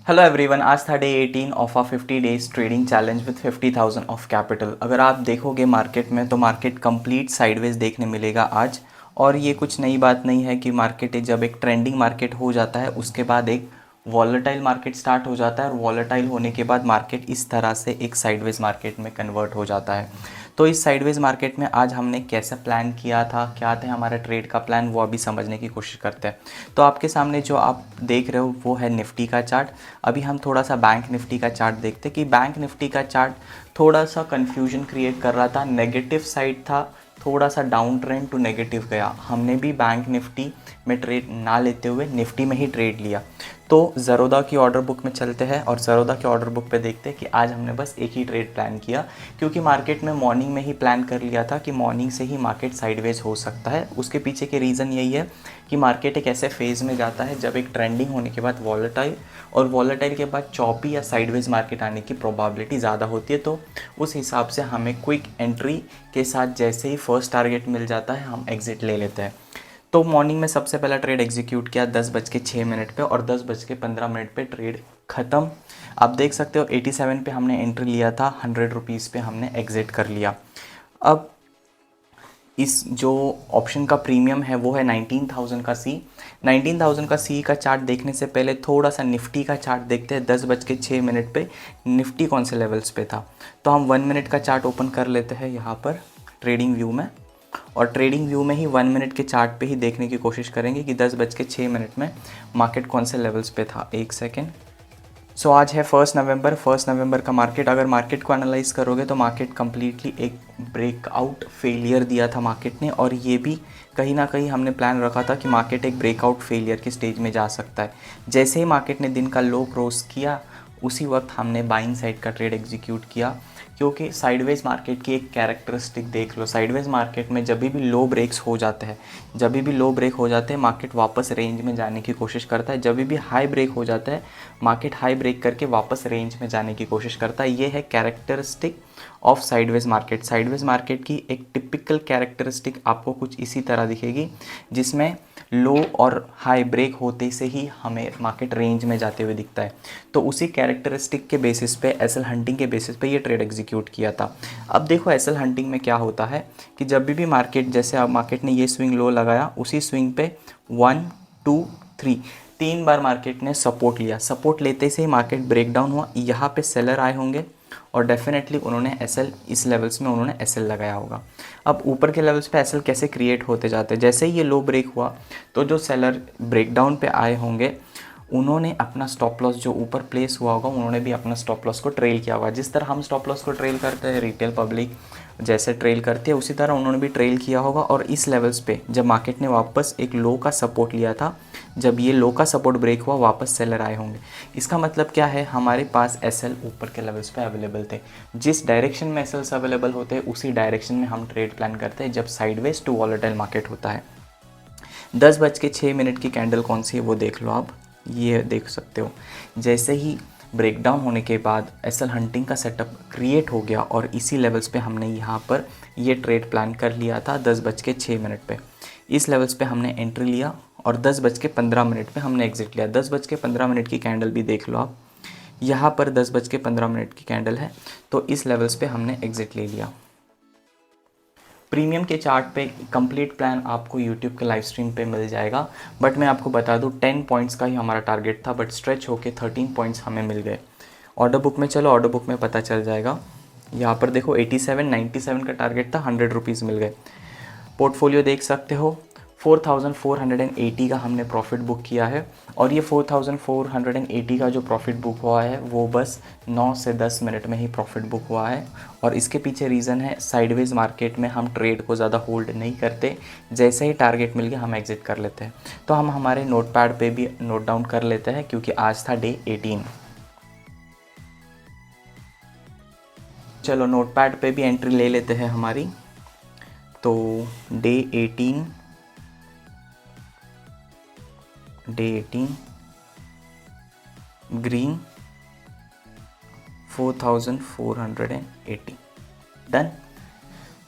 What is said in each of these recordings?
Hello everyone, आज था day 18 of a 50 days trading challenge with 50,000 of capital. अगर आप देखोगे मार्केट में तो मार्केट कंप्लीट साइडवेज देखने मिलेगा आज। और ये कुछ नई बात नहीं है कि मार्केट जब एक ट्रेंडिंग मार्केट हो जाता है उसके बाद एक वॉलेटाइल मार्केट स्टार्ट हो जाता है, और वॉलेटाइल होने के बाद मार्केट इस तरह से एक साइडवेज मार्केट में कन्वर्ट हो जाता है। तो इस साइडवेज मार्केट में आज हमने कैसा प्लान किया था, क्या था हमारा ट्रेड का प्लान, वो अभी समझने की कोशिश करते हैं। तो आपके सामने जो आप देख रहे हो वो है निफ्टी का चार्ट। अभी हम थोड़ा सा बैंक निफ्टी का चार्ट देखते कि बैंक निफ्टी का चार्ट थोड़ा सा कन्फ्यूजन क्रिएट कर रहा था, नेगेटिव साइड था, थोड़ा सा डाउन ट्रेंड टू नेगेटिव गया। हमने भी बैंक निफ्टी में ट्रेड ना लेते हुए निफ्टी में ही ट्रेड लिया। तो ज़रोदा की ऑर्डर बुक में चलते हैं और ज़रोदा के ऑर्डर बुक पे देखते हैं कि आज हमने बस एक ही ट्रेड प्लान किया, क्योंकि मार्केट में मॉर्निंग में ही प्लान कर लिया था कि मॉर्निंग से ही मार्केट साइडवेज हो सकता है। उसके पीछे के रीज़न यही है कि मार्केट एक ऐसे फेज़ में जाता है जब एक ट्रेंडिंग होने के बाद वॉलेटाइल, और वॉलेटाइल के बाद चॉपी या साइडवेज मार्केट आने की प्रोबेबिलिटी ज़्यादा होती है। तो उस हिसाब से हमें क्विक एंट्री के साथ जैसे ही फर्स्ट टारगेट मिल जाता है हम एग्ज़िट ले लेते हैं। तो मॉर्निंग में सबसे पहला ट्रेड एग्जीक्यूट किया 10:06 पे, और 10:15 पे ट्रेड ख़त्म। आप देख सकते हो 87 पे हमने एंट्री लिया था, 100 रुपीज़ पे हमने एग्ज़िट कर लिया। अब इस जो ऑप्शन का प्रीमियम है वो है 19,000 का सी। 19,000 का सी का चार्ट देखने से पहले थोड़ा सा निफ्टी का चार्ट देखते हैं। 10:06 पे निफ्टी कौन से लेवल्स पे था। तो हम 1 मिनट का चार्ट ओपन कर लेते हैं यहाँ पर ट्रेडिंग व्यू में, और ट्रेडिंग व्यू में ही 1 मिनट के चार्ट पे ही देखने की कोशिश करेंगे कि 10:06 में मार्केट कौन से लेवल्स पे था। एक सेकेंड। सो आज है 1 नवंबर। 1 नवंबर का मार्केट, अगर मार्केट को एनालाइज करोगे तो मार्केट कम्प्लीटली एक ब्रेकआउट फेलियर दिया था मार्केट ने, और ये भी कहीं ना कहीं हमने प्लान रखा था कि मार्केट एक ब्रेकआउट फेलियर की स्टेज में जा सकता है। जैसे ही मार्केट ने दिन का लो क्रॉस किया उसी वक्त हमने बाइंग साइड का ट्रेड एग्जीक्यूट किया, क्योंकि साइडवेज मार्केट की एक कैरेक्टरिस्टिक देख लो। साइडवेज मार्केट में जब भी लो ब्रेक्स हो जाते हैं, जब भी लो ब्रेक हो जाते हैं मार्केट वापस रेंज में जाने की कोशिश करता है। जब भी हाई ब्रेक हो जाता है मार्केट हाई ब्रेक करके वापस रेंज में जाने की कोशिश करता है। ये है characteristic of sideways market. Sideways market की एक टिपिकल कैरेक्टरिस्टिक आपको कुछ इसी तरह दिखेगी, जिसमें लो और हाई ब्रेक होते से ही हमें मार्केट रेंज में जाते हुए दिखता है। तो उसी कैरेक्टरिस्टिक के बेसिस पे, एसएल हंटिंग के बेसिस पे ये ट्रेड एग्जीक्यूट किया था। अब देखो एसएल हंटिंग में क्या होता है कि जब भी मार्केट, जैसे अब मार्केट ने ये स्विंग लो लगाया, उसी स्विंग पे 1 2 3 3 बार मार्केट ने सपोर्ट लिया। सपोर्ट लेते से ही मार्केट ब्रेकडाउन हुआ। यहाँ पे सेलर आए होंगे और डेफिनेटली उन्होंने एसएल, इस लेवल्स में उन्होंने एसएल लगाया होगा। अब ऊपर के लेवल्स पे एसएल कैसे क्रिएट होते जाते हैं, जैसे ही ये लो ब्रेक हुआ तो जो सेलर ब्रेकडाउन पे आए होंगे उन्होंने अपना स्टॉप लॉस जो ऊपर प्लेस हुआ होगा, उन्होंने भी अपना स्टॉप लॉस को ट्रेल किया होगा। जिस तरह हम स्टॉप लॉस को ट्रेल करते हैं, रिटेल पब्लिक जैसे ट्रेल करती है, उसी तरह उन्होंने भी ट्रेल किया होगा। और इस लेवल्स पे जब मार्केट ने वापस एक लो का सपोर्ट लिया था, जब ये लो का सपोर्ट ब्रेक हुआ वापस सेलर आए होंगे। इसका मतलब क्या है, हमारे पास एसएल ऊपर के लेवल्स पे अवेलेबल थे। जिस डायरेक्शन में एसएल्स अवेलेबल होते हैं उसी डायरेक्शन में हम ट्रेड प्लान करते हैं जब साइडवेज टू वॉलेटाइल मार्केट होता है। 10:06 की कैंडल कौन सी है वो देख लो आप, ये देख सकते हो। जैसे ही ब्रेकडाउन होने के बाद एसएल हंटिंग का सेटअप क्रिएट हो गया, और इसी लेवल्स पे हमने यहाँ पर ये ट्रेड प्लान कर लिया था 10:06 पे। इस लेवल्स पे हमने एंट्री लिया और 10:15 पे हमने एग्जिट लिया। 10:15 की कैंडल भी देख लो आप, यहाँ पर 10:15 की कैंडल है, तो इस लेवल्स पे हमने एग्जिट ले लिया। प्रीमियम के चार्ट पे कंप्लीट प्लान आपको यूट्यूब के लाइव स्ट्रीम पे मिल जाएगा, बट मैं आपको बता दूं 10 पॉइंट्स का ही हमारा टारगेट था, बट स्ट्रेच होके 13 पॉइंट्स हमें मिल गए। ऑर्डर बुक में चलो, ऑर्डर बुक में पता चल जाएगा। यहाँ पर देखो 87 97 का टारगेट था, 100 रुपीज़ मिल गए। पोर्टफोलियो देख सकते हो, 4,480 का हमने प्रॉफिट बुक किया है, और ये 4,480 का जो प्रॉफिट बुक हुआ है वो बस 9 से 10 मिनट में ही प्रॉफिट बुक हुआ है। और इसके पीछे रीज़न है, साइडवेज मार्केट में हम ट्रेड को ज़्यादा होल्ड नहीं करते, जैसे ही टारगेट मिल गया हम एग्जिट कर लेते हैं। तो हम हमारे नोट पैड पे भी नोट डाउन कर लेते हैं, क्योंकि आज था डे 18। चलो नोट पैड पे भी एंट्री ले लेते हैं हमारी। तो डे 18, ग्रीन 4,480 डन।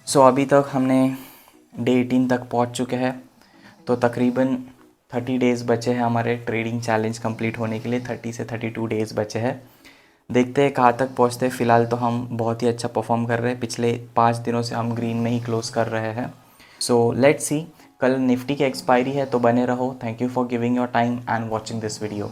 सो अभी तक हमने डे 18 तक पहुंच चुके हैं। तो तकरीबन 30 डेज़ बचे हैं हमारे ट्रेडिंग चैलेंज कंप्लीट होने के लिए, 30 से 32 डेज़ बचे हैं। देखते हैं कहाँ तक पहुँचते हैं। फ़िलहाल तो हम बहुत ही अच्छा परफॉर्म कर रहे हैं, पिछले 5 दिनों से हम ग्रीन में ही क्लोज़ कर रहे हैं। सो लेट्स सी, कल निफ्टी की एक्सपायरी है तो बने रहो। Thank you for giving your time and watching this video.